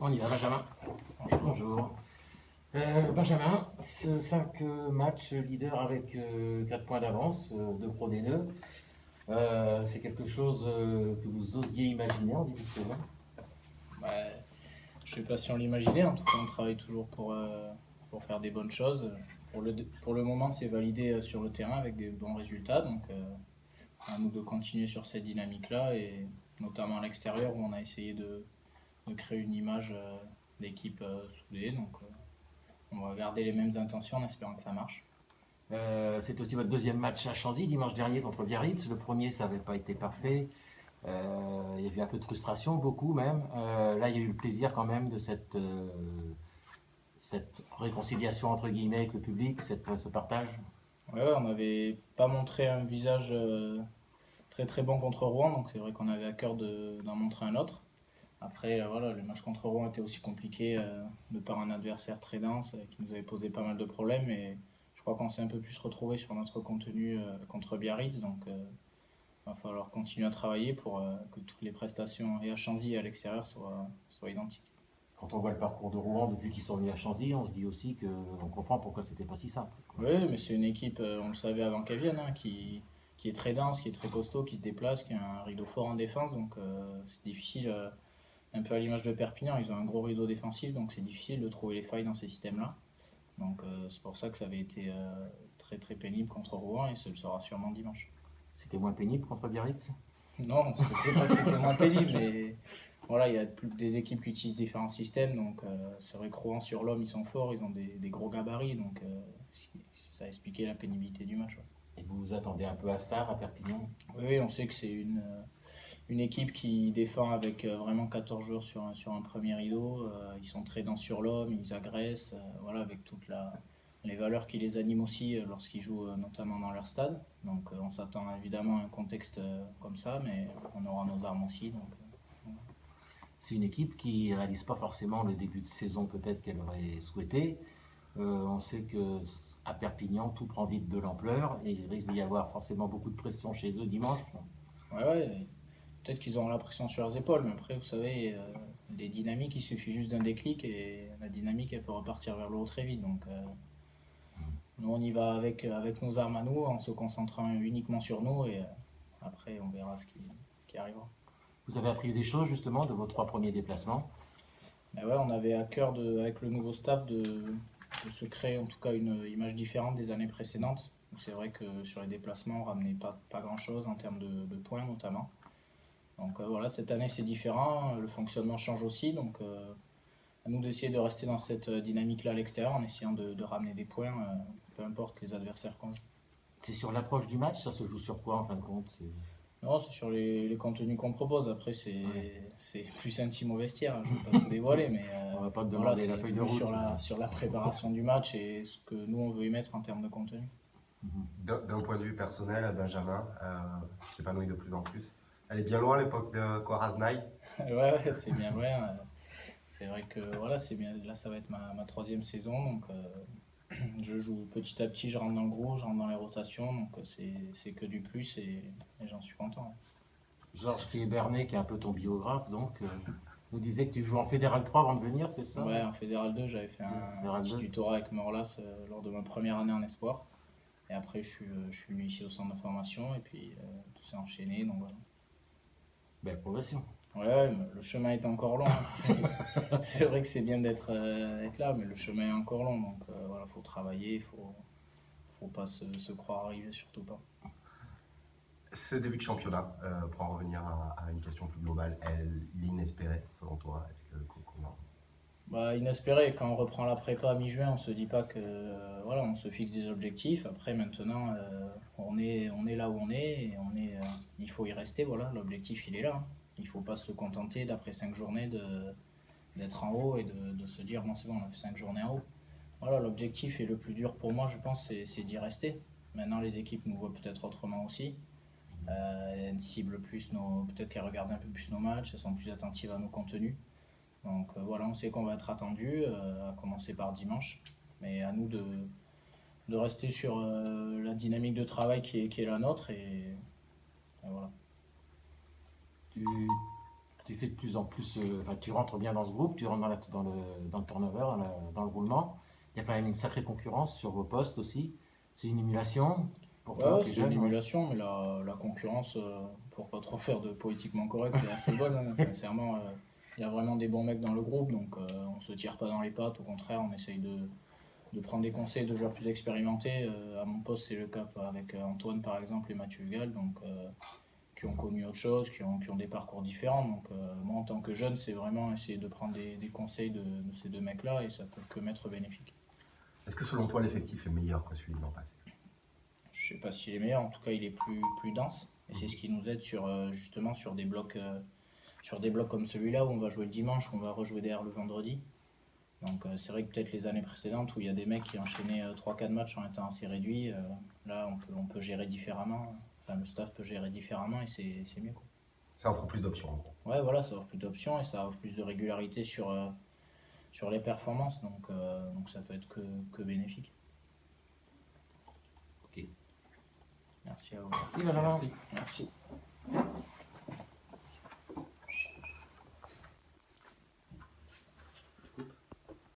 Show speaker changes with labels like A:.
A: On y va, Benjamin. Bonjour. Benjamin, 5 matchs leader avec 4 points d'avance, 2 pros des nœuds. C'est quelque chose que vous osiez imaginer en début de saison?
B: Ouais, je sais pas si on l'imaginait, en tout cas on travaille toujours pour faire des bonnes choses. Pour le moment, c'est validé sur le terrain avec des bons résultats, donc à nous de continuer sur cette dynamique-là, et notamment à l'extérieur où on a essayé de créer une image d'équipe soudée. Donc on va garder les mêmes intentions en espérant que ça marche.
A: C'est aussi votre deuxième match à Chanzy dimanche dernier contre Biarritz. Le premier, ça n'avait pas été parfait. Il y avait un peu de frustration, beaucoup même. Là, il y a eu le plaisir quand même de cette réconciliation entre guillemets avec le public, ce partage.
B: Ouais, ouais, on n'avait pas montré un visage très très bon contre Rouen, donc c'est vrai qu'on avait à cœur d'en montrer un autre. Après, voilà, le match contre Rouen était aussi compliqué de par un adversaire très dense qui nous avait posé pas mal de problèmes. Et je crois qu'on s'est un peu plus retrouvé sur notre contenu contre Biarritz. Donc, il va falloir continuer à travailler pour que toutes les prestations et à Chanzy et à l'extérieur soient identiques.
A: Quand on voit le parcours de Rouen depuis qu'ils sont venus à Chanzy, on se dit aussi qu'on comprend pourquoi c'était pas si simple.
B: Oui, mais c'est une équipe, on le savait avant qu'elle vienne, hein, qui est très dense, qui est très costaud, qui se déplace, qui a un rideau fort en défense. Donc, c'est difficile. Un peu à l'image de Perpignan, ils ont un gros rideau défensif, donc c'est difficile de trouver les failles dans ces systèmes-là. Donc c'est pour ça que ça avait été très très pénible contre Rouen et ce le sera sûrement dimanche.
A: C'était moins pénible contre Biarritz?
B: Non, c'était pas que c'était moins pénible, mais voilà, il y a des équipes qui utilisent différents systèmes, donc c'est vrai que Rouen sur l'homme ils sont forts, ils ont des gros gabarits, donc ça a expliqué la pénibilité du match. Ouais.
A: Et vous vous attendez un peu à ça à Perpignan?
B: Oui, oui, on sait que c'est une équipe qui défend avec vraiment 14 joueurs sur un premier rideau. Ils sont très denses sur l'homme, ils agressent, voilà, avec les valeurs qui les animent aussi lorsqu'ils jouent notamment dans leur stade. Donc on s'attend évidemment à un contexte comme ça, mais on aura nos armes aussi. Donc,
A: C'est une équipe qui réalise pas forcément le début de saison peut-être qu'elle aurait souhaité. On sait que à Perpignan, tout prend vite de l'ampleur et il risque d'y avoir forcément beaucoup de pression chez eux dimanche.
B: ouais, ouais, peut-être qu'ils auront la pression sur leurs épaules, mais après, vous savez, des dynamiques, il suffit juste d'un déclic et la dynamique, elle peut repartir vers le haut très vite. Donc, nous, on y va avec nos armes à nous, en se concentrant uniquement sur nous et après, on verra ce qui arrivera.
A: Vous avez appris des choses justement de vos 3 premiers déplacements.
B: Mais ouais, on avait à cœur, avec le nouveau staff, de se créer en tout cas une image différente des années précédentes. C'est vrai que sur les déplacements, on ramenait pas grand-chose en termes de points notamment. Donc voilà, cette année c'est différent, le fonctionnement change aussi, donc à nous d'essayer de rester dans cette dynamique-là à l'extérieur en essayant de ramener des points, peu importe les adversaires qu'on joue.
A: C'est sur l'approche du match, ça se joue sur quoi en fin de compte?
B: Non, c'est sur les contenus qu'on propose, après
A: Ouais.
B: c'est plus intime au vestiaire, hein, je ne vais pas tout dévoiler, mais
A: On va pas te
B: voilà,
A: demander la
B: c'est
A: feuille de
B: plus
A: route.
B: sur la préparation du match et ce que nous on veut y mettre en termes de contenu.
C: D'un point de vue personnel, Benjamin s'épanouit de plus en plus. Elle est bien loin l'époque de Koraznaï.
B: Ouais, ouais, c'est bien vrai. C'est vrai que voilà, c'est bien. Là, ça va être ma troisième saison, donc je joue petit à petit, je rentre dans le gros, je rentre dans les rotations, donc c'est que du plus et j'en suis content.
A: Georges Bernet, qui est un peu ton biographe, donc nous disait que tu joues en Fédéral 3 avant de venir, c'est ça?
B: Ouais, en Fédéral 2, j'avais fait un
A: Fédéral
B: petit
A: 2.
B: tutorat avec Morlas lors de ma première année en espoir. Et après, je suis venu ici au centre de formation et puis tout s'est enchaîné, donc voilà.
A: Belle progression.
B: Ouais, mais le chemin est encore long. Hein. C'est vrai que c'est bien d'être là, mais le chemin est encore long. Donc voilà, faut travailler, faut pas se croire arrivé, surtout pas.
C: Ce début de championnat, pour en revenir à une question plus globale, est inespérée selon toi? Est-ce que
B: Bah, inespéré, quand on reprend la prépa à mi-juin, on se dit pas que voilà, on se fixe des objectifs. Après, maintenant, on est là où on est et il faut y rester. Voilà, l'objectif il est là. Hein. Il faut pas se contenter d'après 5 journées d'être en haut et de se dire bon c'est bon, on a fait 5 journées en haut. Voilà, l'objectif est le plus dur pour moi, je pense, c'est d'y rester. Maintenant, les équipes nous voient peut-être autrement aussi. Elles ciblent plus peut-être qu'elles regardent un peu plus nos matchs, elles sont plus attentives à nos contenus. Donc voilà, on sait qu'on va être attendu, à commencer par dimanche. Mais à nous de rester sur la dynamique de travail qui est la nôtre et voilà.
A: Tu tu fais de plus en plus, enfin, tu rentres bien dans ce groupe, tu rentres dans le turnover, dans le roulement. Il y a quand même une sacrée concurrence sur vos postes aussi. C'est une émulation pour toi,
B: Ouais,
A: qui es
B: c'est une
A: jeune.
B: émulation, mais la concurrence, pour pas trop faire de politiquement correct, est assez bonne, hein. Sincèrement, il y a vraiment des bons mecs dans le groupe, donc on se tire pas dans les pattes, au contraire, on essaye de prendre des conseils de joueurs plus expérimentés. À mon poste, c'est le cas avec Antoine par exemple et Mathieu Hugal, donc, qui ont connu autre chose, qui ont des parcours différents. Donc moi en tant que jeune, c'est vraiment essayer de prendre des conseils de ces deux mecs-là et ça peut que m'être bénéfique.
C: Est-ce que selon toi, l'effectif est meilleur que celui de l'an passé?
B: Je sais pas s'il est meilleur, en tout cas il est plus dense et c'est ce qui nous aide justement sur des blocs comme celui-là où on va jouer le dimanche, où on va rejouer derrière le vendredi. Donc c'est vrai que peut-être les années précédentes où il y a des mecs qui enchaînaient 3-4 matchs en étant assez réduits, là on peut gérer différemment, enfin le staff peut gérer différemment et c'est mieux quoi.
C: Ça offre plus d'options en gros.
B: Ouais voilà, ça offre plus d'options et ça offre plus de régularité sur les performances, donc ça peut être que bénéfique.
A: Ok.
B: Merci à vous.
A: Merci, Benjamin.
C: Merci.
B: Merci.